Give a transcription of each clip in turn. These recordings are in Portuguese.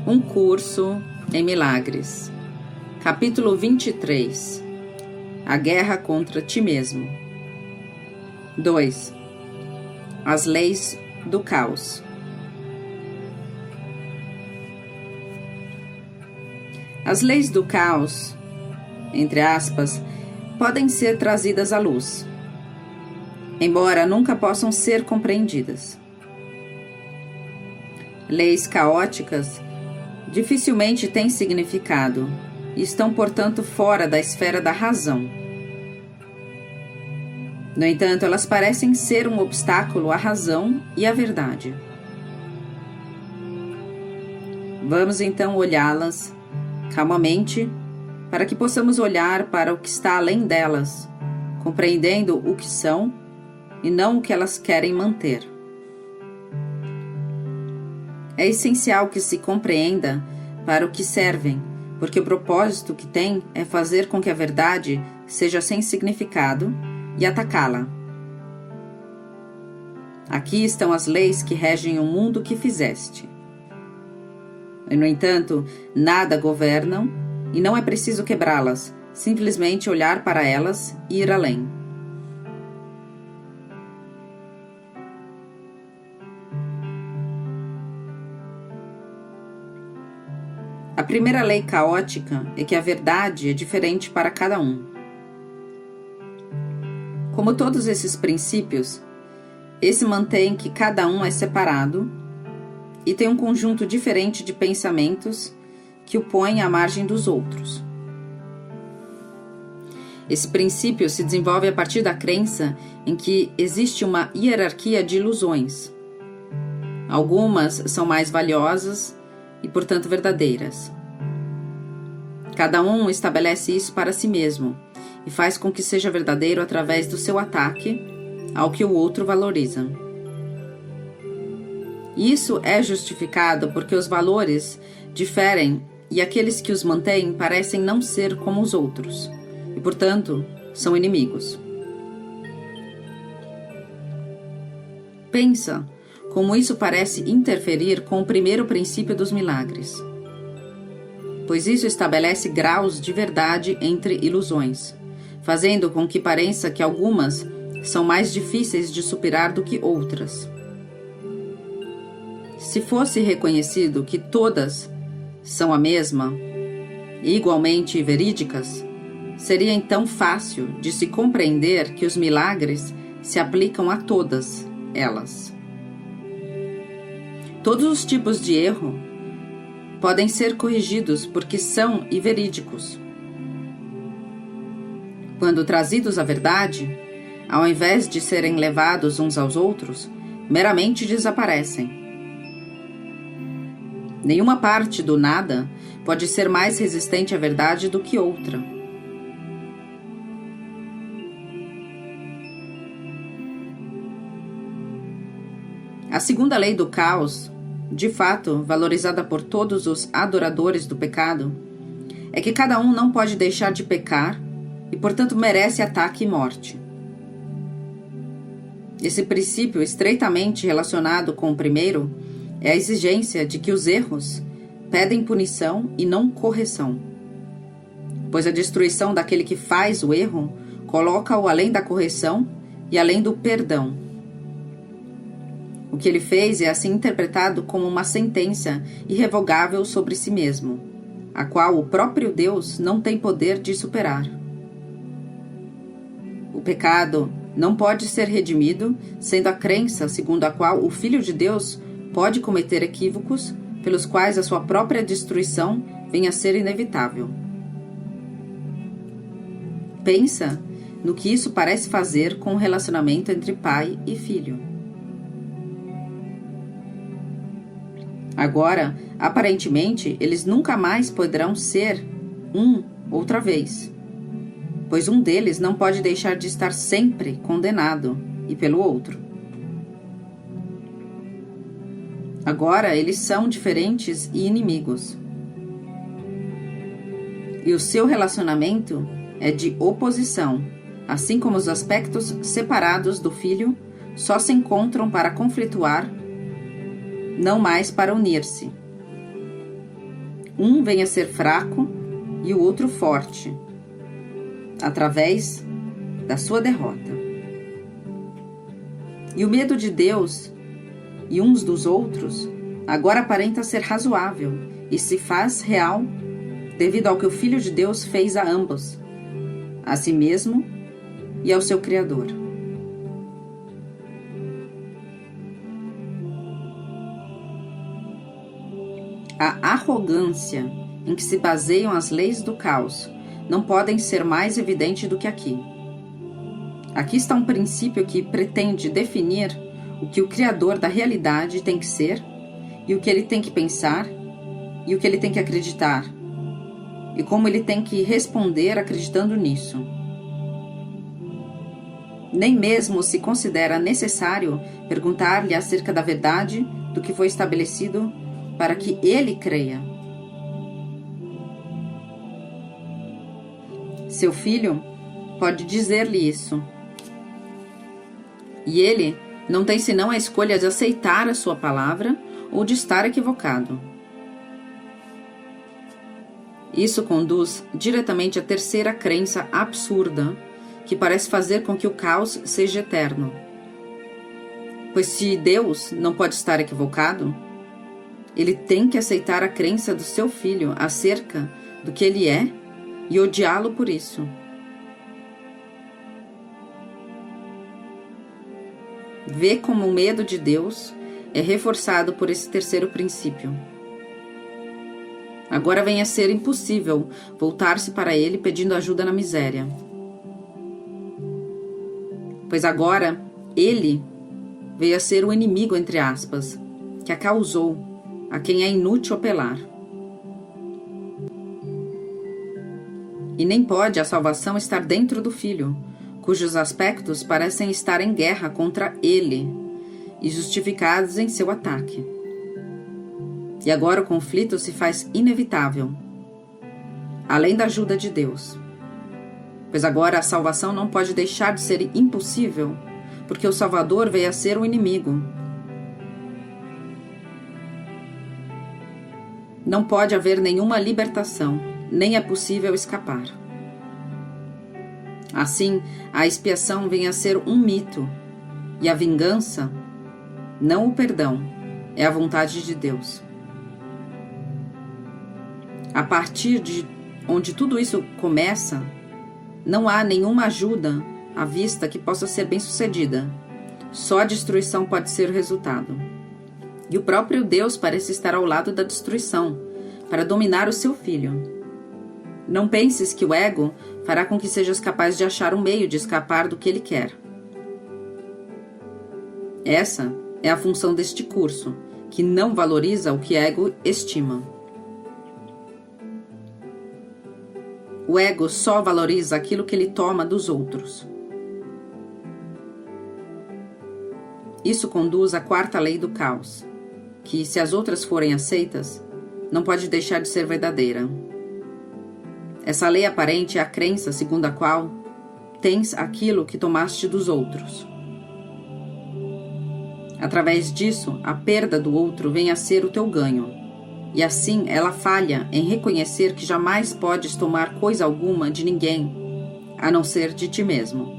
Um curso em milagres. Capítulo 23. A guerra contra ti mesmo. 2. As leis do caos. As leis do caos, entre aspas, podem ser trazidas à luz, embora nunca possam ser compreendidas. Leis caóticas dificilmente têm significado e estão, portanto, fora da esfera da razão. No entanto, elas parecem ser um obstáculo à razão e à verdade. Vamos então olhá-las calmamente, para que possamos olhar para o que está além delas, compreendendo o que são e não o que elas querem manter. É essencial que se compreenda para o que servem, porque o propósito que têm é fazer com que a verdade seja sem significado e atacá-la. Aqui estão as leis que regem o mundo que fizeste. E, no entanto, nada governam e não é preciso quebrá-las, simplesmente olhar para elas e ir além. A primeira lei caótica é que a verdade é diferente para cada um. Como todos esses princípios, esse mantém que cada um é separado e tem um conjunto diferente de pensamentos que o põe à margem dos outros. Esse princípio se desenvolve a partir da crença em que existe uma hierarquia de ilusões. Algumas são mais valiosas e, portanto, verdadeiras. Cada um estabelece isso para si mesmo e faz com que seja verdadeiro através do seu ataque ao que o outro valoriza. Isso é justificado porque os valores diferem e aqueles que os mantêm parecem não ser como os outros e, portanto, são inimigos. Pensa como isso parece interferir com o primeiro princípio dos milagres, pois isso estabelece graus de verdade entre ilusões, fazendo com que pareça que algumas são mais difíceis de superar do que outras. Se fosse reconhecido que todas são a mesma e igualmente verídicas, seria então fácil de se compreender que os milagres se aplicam a todas elas. Todos os tipos de erro podem ser corrigidos porque são e verídicos. Quando trazidos à verdade, ao invés de serem levados uns aos outros, meramente desaparecem. Nenhuma parte do nada pode ser mais resistente à verdade do que outra. A segunda lei do caos, de fato valorizada por todos os adoradores do pecado, é que cada um não pode deixar de pecar e, portanto, merece ataque e morte. Esse princípio, estreitamente relacionado com o primeiro, é a exigência de que os erros pedem punição e não correção, pois a destruição daquele que faz o erro coloca-o além da correção e além do perdão. O que ele fez é assim interpretado como uma sentença irrevogável sobre si mesmo, a qual o próprio Deus não tem poder de superar. O pecado não pode ser redimido, sendo a crença segundo a qual o Filho de Deus pode cometer equívocos pelos quais a sua própria destruição venha a ser inevitável. Pensa no que isso parece fazer com o relacionamento entre pai e filho. Agora, aparentemente, eles nunca mais poderão ser outra vez, pois um deles não pode deixar de estar sempre condenado, e pelo outro. Agora eles são diferentes e inimigos. E o seu relacionamento é de oposição, assim como os aspectos separados do filho só se encontram para conflituar, não mais para unir-se. um venha ser fraco e o outro forte, através da sua derrota. E o medo de Deus e uns dos outros agora aparenta ser razoável e se faz real devido ao que o Filho de Deus fez a ambos, a si mesmo e ao seu Criador. A arrogância em que se baseiam as leis do caos não podem ser mais evidente do que aqui. Aqui está um princípio que pretende definir o que o Criador da realidade tem que ser, e o que ele tem que pensar, e o que ele tem que acreditar, e como ele tem que responder acreditando nisso. Nem mesmo se considera necessário perguntar-lhe acerca da verdade do que foi estabelecido para que ele creia. Seu filho pode dizer-lhe isso, e ele não tem senão a escolha de aceitar a sua palavra ou de estar equivocado. Isso conduz diretamente à terceira crença absurda, que parece fazer com que o caos seja eterno. Pois se Deus não pode estar equivocado, ele tem que aceitar a crença do seu filho acerca do que ele é e odiá-lo por isso. Vê como o medo de Deus é reforçado por esse terceiro princípio. Agora vem a ser impossível voltar-se para ele pedindo ajuda na miséria. Pois agora ele veio a ser o inimigo, entre aspas, que a causou, a quem é inútil apelar. E nem pode a salvação estar dentro do Filho, cujos aspectos parecem estar em guerra contra ele e justificados em seu ataque. E agora o conflito se faz inevitável, além da ajuda de Deus. Pois agora a salvação não pode deixar de ser impossível, porque o Salvador veio a ser o inimigo. Não pode haver nenhuma libertação, nem é possível escapar. Assim, a expiação vem a ser um mito, e a vingança, não o perdão, é a vontade de Deus. A partir de onde tudo isso começa, não há nenhuma ajuda à vista que possa ser bem-sucedida. Só a destruição pode ser o resultado. E o próprio Deus parece estar ao lado da destruição, para dominar o seu filho. Não penses que o ego fará com que sejas capaz de achar um meio de escapar do que ele quer. Essa é a função deste curso, que não valoriza o que o ego estima. O ego só valoriza aquilo que ele toma dos outros. Isso conduz à quarta lei do caos, que, se as outras forem aceitas, não pode deixar de ser verdadeira. Essa lei aparente é a crença segundo a qual tens aquilo que tomaste dos outros. Através disso, a perda do outro vem a ser o teu ganho. E assim ela falha em reconhecer que jamais podes tomar coisa alguma de ninguém, a não ser de ti mesmo.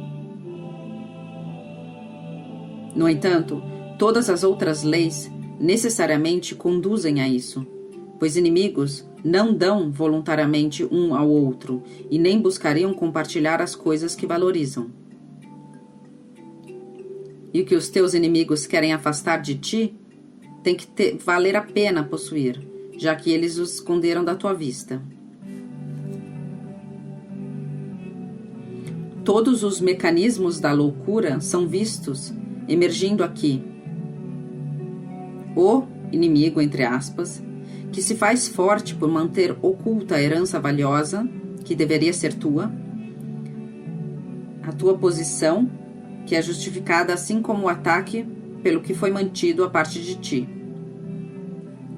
No entanto, todas as outras leis necessariamente conduzem a isso, pois inimigos não dão voluntariamente um ao outro e nem buscariam compartilhar as coisas que valorizam. E o que os teus inimigos querem afastar de ti, tem que valer a pena possuir, já que eles os esconderam da tua vista. Todos os mecanismos da loucura são vistos emergindo aqui. O inimigo, entre aspas, que se faz forte por manter oculta a herança valiosa, que deveria ser tua, a tua posição, que é justificada assim como o ataque pelo que foi mantido a parte de ti.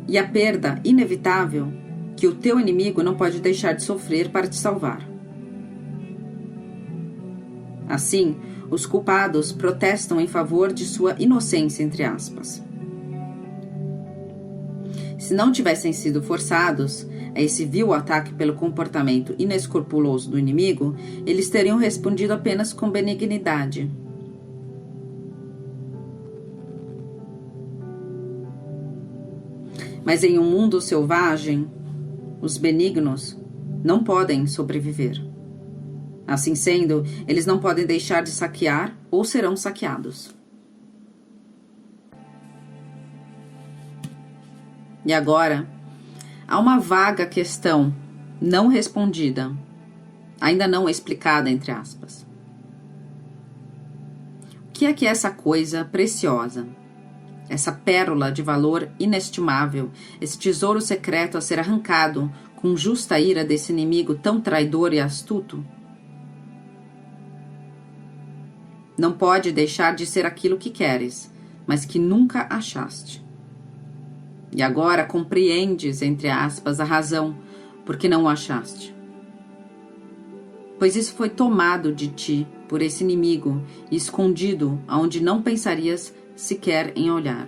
E a perda inevitável que o teu inimigo não pode deixar de sofrer para te salvar. Assim, os culpados protestam em favor de sua inocência, entre aspas. Se não tivessem sido forçados, a esse vil ataque pelo comportamento inescrupuloso do inimigo, eles teriam respondido apenas com benignidade. Mas em um mundo selvagem, os benignos não podem sobreviver. Assim sendo, eles não podem deixar de saquear ou serão saqueados. E agora, há uma vaga questão não respondida, ainda não explicada, entre aspas. O que é essa coisa preciosa? Essa pérola de valor inestimável, esse tesouro secreto a ser arrancado com justa ira desse inimigo tão traidor e astuto? Não pode deixar de ser aquilo que queres, mas que nunca achaste. E agora compreendes, entre aspas, a razão por que não o achaste. Pois isso foi tomado de ti por esse inimigo e escondido aonde não pensarias sequer em olhar.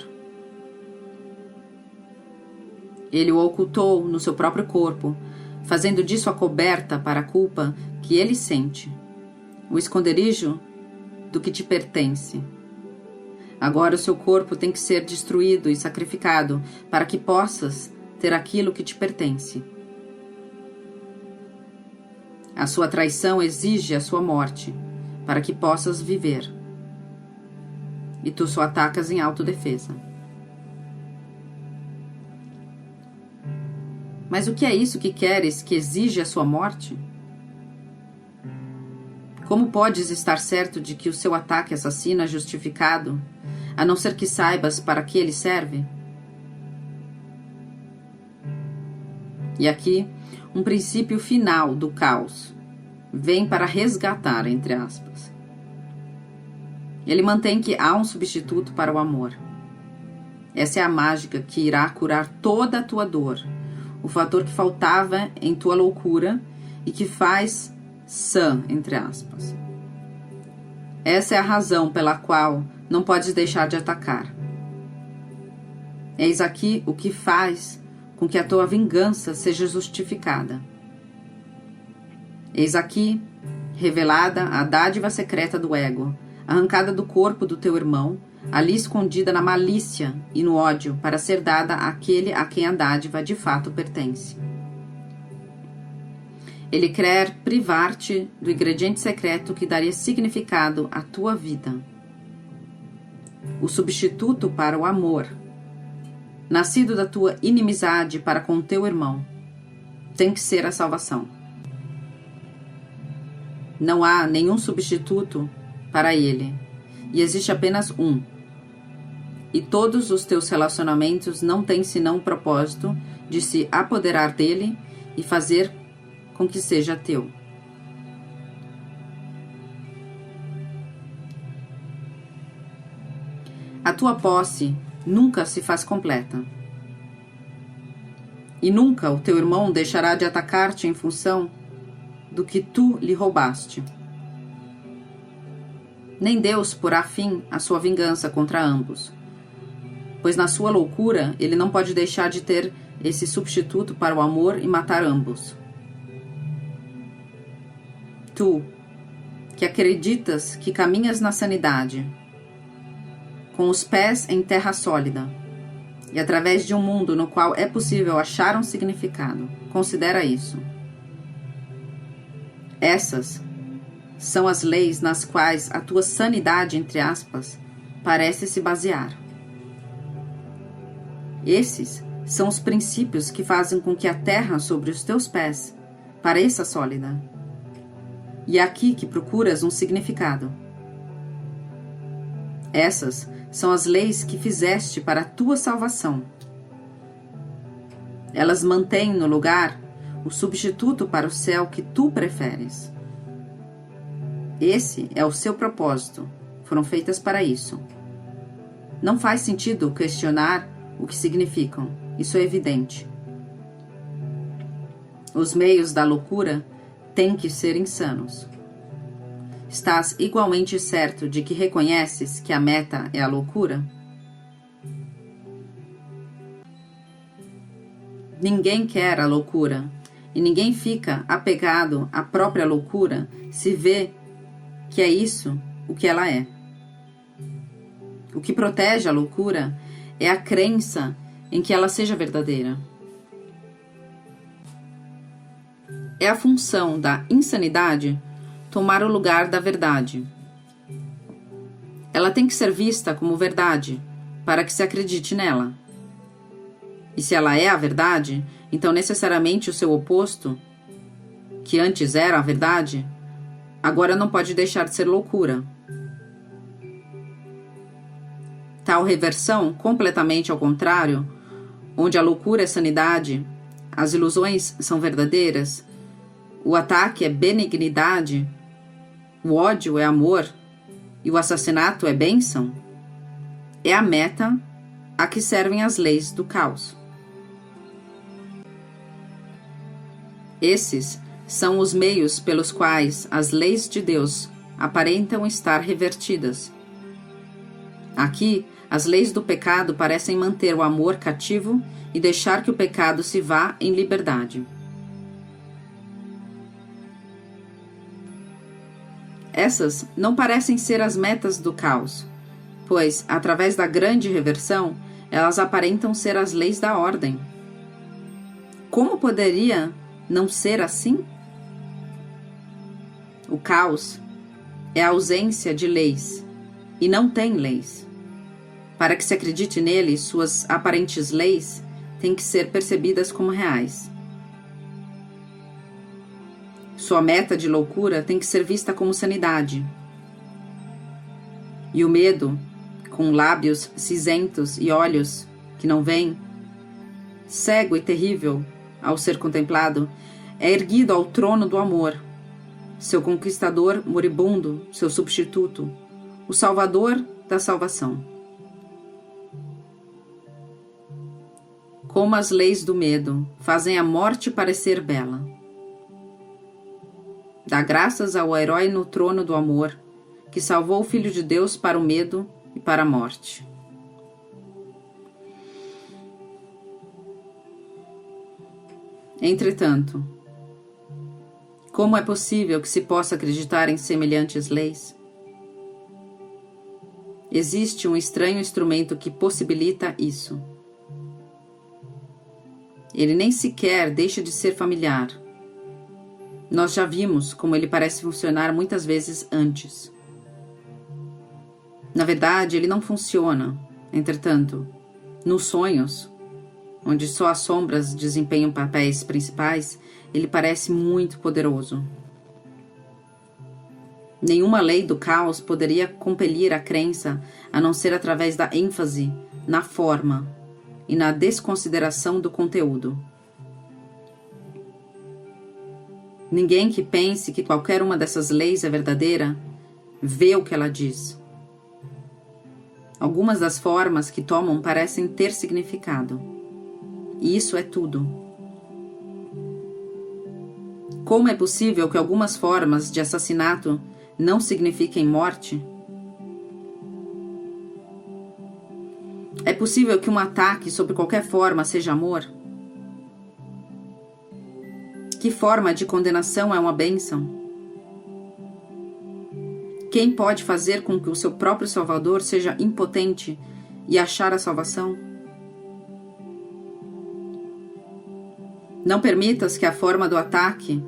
Ele o ocultou no seu próprio corpo, fazendo disso a coberta para a culpa que ele sente, o esconderijo do que te pertence. Agora o seu corpo tem que ser destruído e sacrificado para que possas ter aquilo que te pertence. A sua traição exige a sua morte para que possas viver. E tu só atacas em autodefesa. Mas o que é isso que queres que exige a sua morte? Como podes estar certo de que o seu ataque assassino é justificado, a não ser que saibas para que ele serve? E aqui, um princípio final do caos vem para resgatar, entre aspas. Ele mantém que há um substituto para o amor. Essa é a mágica que irá curar toda a tua dor, o fator que faltava em tua loucura e que faz sã, entre aspas. Essa é a razão pela qual não podes deixar de atacar. Eis aqui o que faz com que a tua vingança seja justificada. Eis aqui revelada a dádiva secreta do ego, arrancada do corpo do teu irmão, ali escondida na malícia e no ódio, para ser dada àquele a quem a dádiva de fato pertence. Ele quer privar-te do ingrediente secreto que daria significado à tua vida. O substituto para o amor, nascido da tua inimizade para com teu irmão, tem que ser a salvação. Não há nenhum substituto para ele, e existe apenas um. E todos os teus relacionamentos não têm senão o propósito de se apoderar dele e fazer com que seja teu. A tua posse nunca se faz completa. E nunca o teu irmão deixará de atacar-te em função do que tu lhe roubaste. Nem Deus porá fim à sua vingança contra ambos, pois na sua loucura ele não pode deixar de ter esse substituto para o amor e matar ambos. Tu, que acreditas que caminhas na sanidade, com os pés em terra sólida, e através de um mundo no qual é possível achar um significado, considera isso. Essas são as leis nas quais a tua sanidade, entre aspas, parece se basear. Esses são os princípios que fazem com que a terra sobre os teus pés pareça sólida. E é aqui que procuras um significado. Essas são as leis que fizeste para a tua salvação. Elas mantêm no lugar o substituto para o céu que tu preferes. Esse é o seu propósito. Foram feitas para isso. Não faz sentido questionar o que significam. Isso é evidente. Os meios da loucura têm que ser insanos. Estás igualmente certo de que reconheces que a meta é a loucura? Ninguém quer a loucura, e ninguém fica apegado à própria loucura se vê que é isso o que ela é. O que protege a loucura é a crença em que ela seja verdadeira. É a função da insanidade tomar o lugar da verdade. Ela tem que ser vista como verdade, para que se acredite nela. E se ela é a verdade, então necessariamente o seu oposto, que antes era a verdade, agora não pode deixar de ser loucura. Tal reversão, completamente ao contrário, onde a loucura é sanidade, as ilusões são verdadeiras, o ataque é benignidade, o ódio é amor e o assassinato é bênção, é a meta a que servem as leis do caos. Esses são os meios pelos quais as leis de Deus aparentam estar revertidas. Aqui, as leis do pecado parecem manter o amor cativo e deixar que o pecado se vá em liberdade. Essas não parecem ser as metas do caos, pois, através da grande reversão, elas aparentam ser as leis da ordem. Como poderia não ser assim? O caos é a ausência de leis, e não tem leis. Para que se acredite nele, suas aparentes leis têm que ser percebidas como reais. Sua meta de loucura tem que ser vista como sanidade. E o medo, com lábios cinzentos e olhos que não veem, cego e terrível ao ser contemplado, é erguido ao trono do amor, seu conquistador moribundo, seu substituto, o salvador da salvação. Como as leis do medo fazem a morte parecer bela. Dá graças ao herói no trono do amor, que salvou o Filho de Deus para o medo e para a morte. Entretanto, como é possível que se possa acreditar em semelhantes leis? Existe um estranho instrumento que possibilita isso. Ele nem sequer deixa de ser familiar. Nós já vimos como ele parece funcionar muitas vezes antes. Na verdade, ele não funciona. Entretanto, nos sonhos, onde só as sombras desempenham papéis principais, ele parece muito poderoso. Nenhuma lei do caos poderia compelir a crença a não ser através da ênfase na forma e na desconsideração do conteúdo. Ninguém que pense que qualquer uma dessas leis é verdadeira vê o que ela diz. Algumas das formas que tomam parecem ter significado. E isso é tudo. Como é possível que algumas formas de assassinato não signifiquem morte? É possível que um ataque sob qualquer forma seja amor? Que forma de condenação é uma bênção? Quem pode fazer com que o seu próprio Salvador seja impotente e achar a salvação? Não permitas que a forma do ataque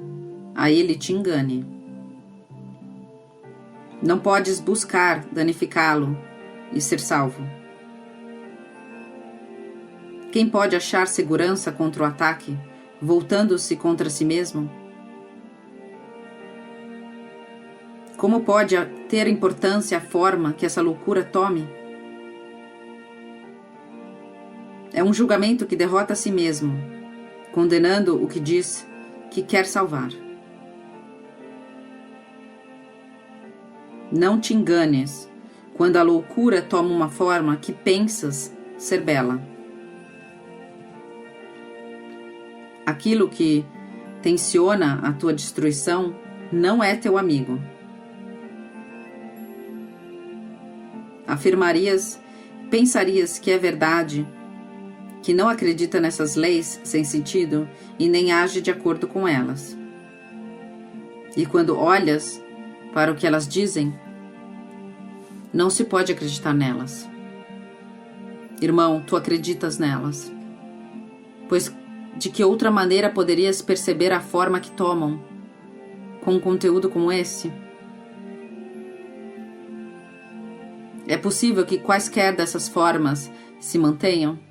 a ele te engane. Não podes buscar danificá-lo e ser salvo. Quem pode achar segurança contra o ataque, voltando-se contra si mesmo? Como pode ter importância a forma que essa loucura tome? É um julgamento que derrota a si mesmo, condenando o que diz que quer salvar. Não te enganes quando a loucura toma uma forma que pensas ser bela. Aquilo que tensiona a tua destruição não é teu amigo. Afirmarias, pensarias que é verdade, que não acredita nessas leis sem sentido e nem age de acordo com elas. E quando olhas para o que elas dizem, não se pode acreditar nelas. Irmão, tu acreditas nelas. Pois de que outra maneira poderias perceber a forma que tomam com um conteúdo como esse? É possível que quaisquer dessas formas se mantenham?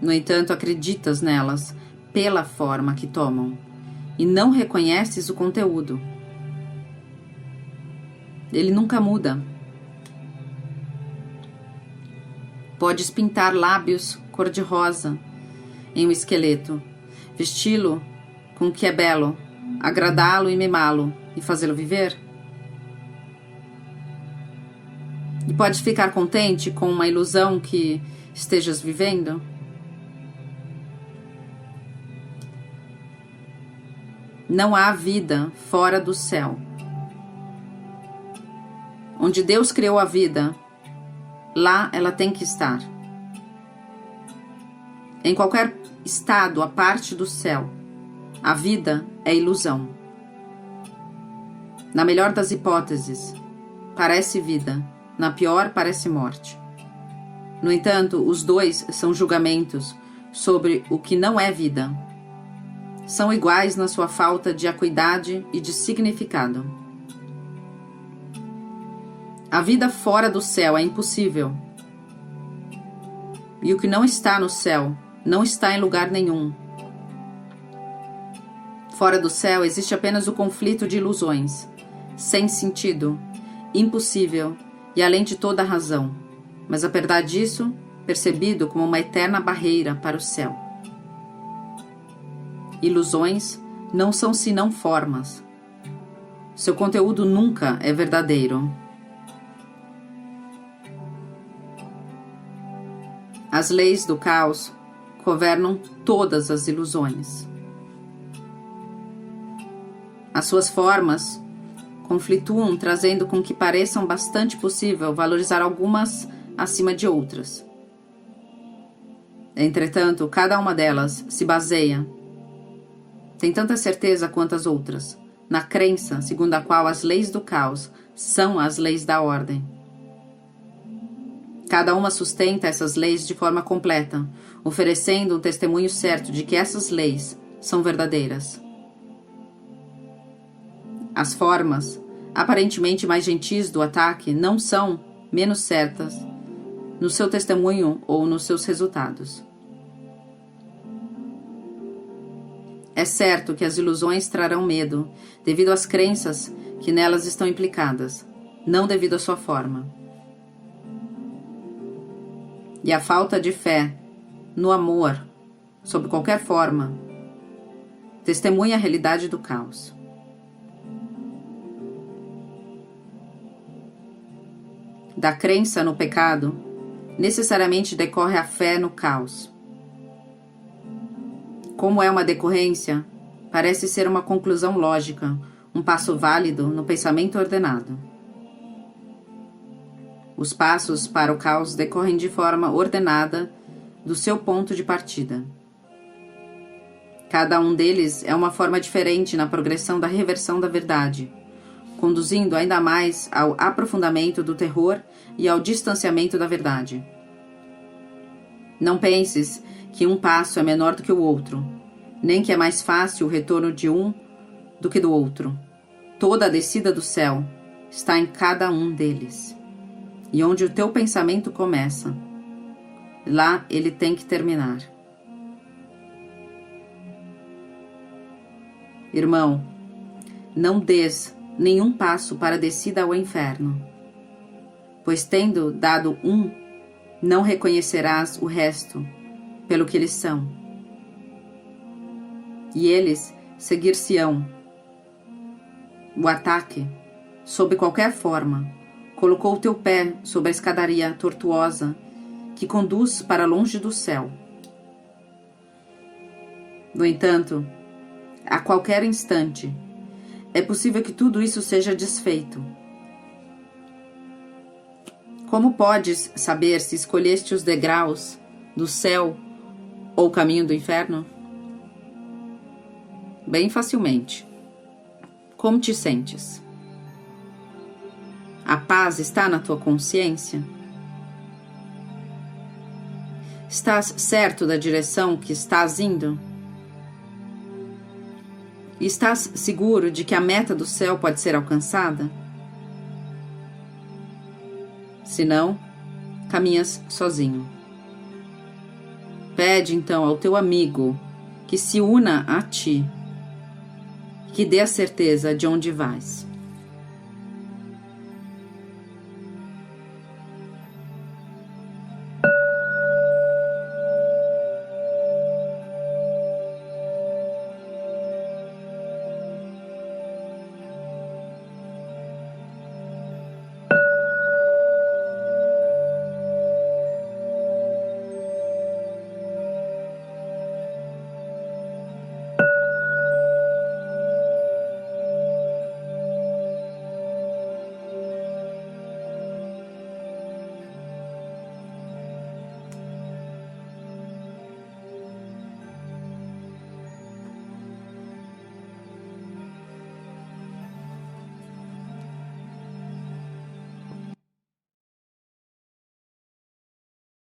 No entanto, acreditas nelas pela forma que tomam e não reconheces o conteúdo. Ele nunca muda. Podes pintar lábios cor-de-rosa em um esqueleto, vesti-lo com o que é belo, agradá-lo e mimá-lo e fazê-lo viver? E podes ficar contente com uma ilusão que estejas vivendo? Não há vida fora do céu. Onde Deus criou a vida, lá ela tem que estar. Em qualquer estado à parte do céu, a vida é ilusão. Na melhor das hipóteses, parece vida, na pior parece morte. No entanto, os dois são julgamentos sobre o que não é vida. São iguais na sua falta de acuidade e de significado. A vida fora do céu é impossível. E o que não está no céu não está em lugar nenhum. Fora do céu existe apenas o conflito de ilusões, sem sentido, impossível e além de toda razão, mas apesar disso, percebido como uma eterna barreira para o céu. Ilusões não são senão formas. Seu conteúdo nunca é verdadeiro. As leis do caos governam todas as ilusões. As suas formas conflituam, trazendo com que pareçam bastante possível valorizar algumas acima de outras. Entretanto, cada uma delas se baseia, tem tanta certeza quanto as outras, na crença segundo a qual as leis do caos são as leis da ordem. Cada uma sustenta essas leis de forma completa, oferecendo um testemunho certo de que essas leis são verdadeiras. As formas, aparentemente mais gentis do ataque, não são menos certas no seu testemunho ou nos seus resultados. É certo que as ilusões trarão medo, devido às crenças que nelas estão implicadas, não devido à sua forma. E a falta de fé no amor, sob qualquer forma, testemunha a realidade do caos. Da crença no pecado, necessariamente decorre a fé no caos. Como é uma decorrência, parece ser uma conclusão lógica, um passo válido no pensamento ordenado. Os passos para o caos decorrem de forma ordenada do seu ponto de partida. Cada um deles é uma forma diferente na progressão da reversão da verdade, conduzindo ainda mais ao aprofundamento do terror e ao distanciamento da verdade. Não penses que um passo é menor do que o outro, nem que é mais fácil o retorno de um do que do outro. Toda a descida do céu está em cada um deles. E onde o teu pensamento começa, lá ele tem que terminar. Irmão, não des nenhum passo para a descida ao inferno, pois tendo dado um, não reconhecerás o resto pelo que eles são. E eles seguir-se-ão. O ataque, sob qualquer forma, colocou o teu pé sobre a escadaria tortuosa que conduz para longe do céu. No entanto, a qualquer instante, é possível que tudo isso seja desfeito. Como podes saber se escolheste os degraus do céu ou o caminho do inferno? Bem facilmente. Como te sentes? A paz está na tua consciência? Estás certo da direção que estás indo? E estás seguro de que a meta do céu pode ser alcançada? Se não, caminhas sozinho. Pede então ao teu amigo que se una a ti, que dê a certeza de onde vais.